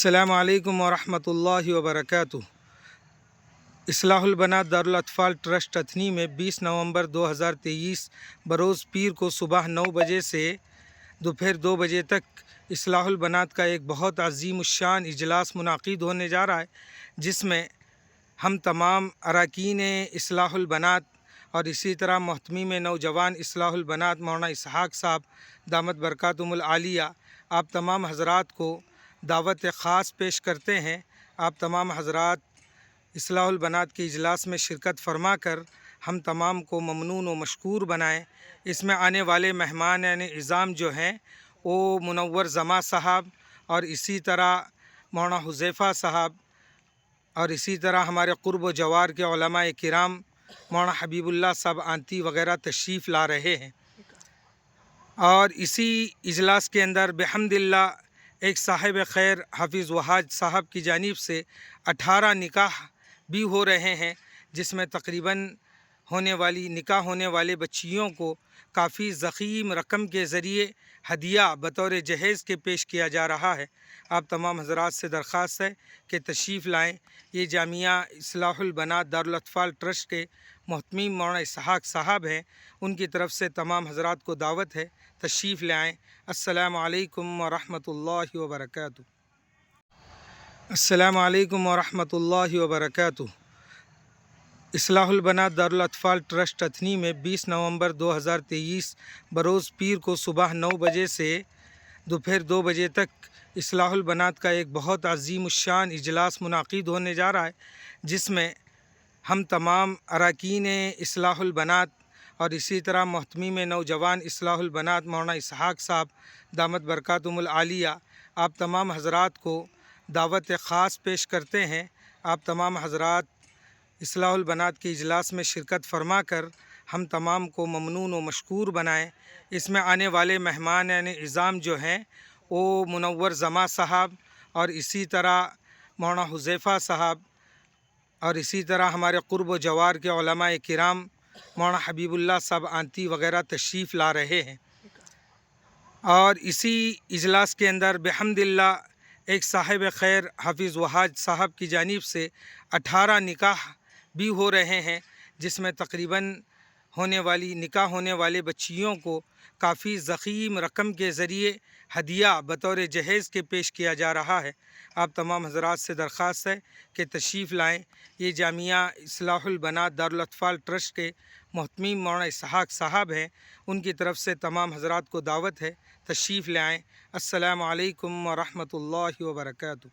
السلام علیکم ورحمۃ اللہ وبرکاتہ۔ اصلاح البنات دارالاطفال ٹرسٹ اتھنی میں 20 نومبر 2023 بروز پیر کو صبح 9 بجے سے دوپہر 2 بجے تک اصلاح البنات کا ایک بہت عظیم الشان اجلاس منعقد ہونے جا رہا ہے، جس میں ہم تمام اراکین اصلاح البنات اور اسی طرح محتمیم نوجوان اصلاح البنات مولانا اسحاق صاحب دامت برکاتہم العالیہ آپ تمام حضرات کو دعوت خاص پیش کرتے ہیں۔ آپ تمام حضرات اصلاح البنات کے اجلاس میں شرکت فرما کر ہم تمام کو ممنون و مشکور بنائیں۔ اس میں آنے والے مہمان اعظام جو ہیں وہ منور زماں صاحب اور اسی طرح مولانا حذیفہ صاحب اور اسی طرح ہمارے قرب و جوار کے علماء کرام مولانا حبیب اللہ صاحب آنتی وغیرہ تشریف لا رہے ہیں۔ اور اسی اجلاس کے اندر بحمد اللہ ایک صاحب خیر حافظ وحاج صاحب کی جانب سے 18 نکاح بھی ہو رہے ہیں، جس میں تقریباً نکاح ہونے والے بچیوں کو کافی ضخیم رقم کے ذریعے ہدیہ بطور جہیز کے پیش کیا جا رہا ہے۔ آپ تمام حضرات سے درخواست ہے کہ تشریف لائیں۔ یہ جامعہ اصلاح البنات دارالاطفال ٹرسٹ کے محتمیم مولانا اسحاق صاحب ہیں، ان کی طرف سے تمام حضرات کو دعوت ہے، تشریف لے آئیں۔ السلام علیکم ورحمۃ اللہ وبرکاتہ۔ السلام علیکم ورحمۃ اللہ وبرکاتہ۔ اصلاح البنات دارالاطفال ٹرسٹ اتھنی میں 20 نومبر 2023 بروز پیر کو صبح 9 بجے سے دوپہر 2 بجے تک اصلاح البنات کا ایک بہت عظیم الشان اجلاس منعقد ہونے جا رہا ہے، جس میں ہم تمام اراکین اصلاح البنات اور اسی طرح محتمیم نوجوان اصلاح البنات مولانا اسحاق صاحب دامت برکاتہم العالیہ آپ تمام حضرات کو دعوت خاص پیش کرتے ہیں۔ آپ تمام حضرات اصلاح البنات کے اجلاس میں شرکت فرما کر ہم تمام کو ممنون و مشکور بنائیں۔ اس میں آنے والے مہمان اعظام جو ہیں وہ منور زماں صاحب اور اسی طرح مولانا حذیفہ صاحب اور اسی طرح ہمارے قرب و جوار کے علماء کرام مولانا حبیب اللہ صاحب آنتی وغیرہ تشریف لا رہے ہیں۔ اور اسی اجلاس کے اندر بحمد اللہ ایک صاحب خیر حافظ وحاج صاحب کی جانب سے 18 نکاح بھی ہو رہے ہیں، جس میں تقریباً نکاح ہونے والے بچیوں کو کافی ضخیم رقم کے ذریعے ہدیہ بطور جہیز کے پیش کیا جا رہا ہے۔ آپ تمام حضرات سے درخواست ہے کہ تشریف لائیں۔ یہ جامعہ اصلاح البنات دارالاطفال ٹرسٹ کے محتمیم مولانا اسحاق صاحب ہیں، ان کی طرف سے تمام حضرات کو دعوت ہے، تشریف لے آئیں۔ السلام علیکم ورحمۃ اللہ وبرکاتہ۔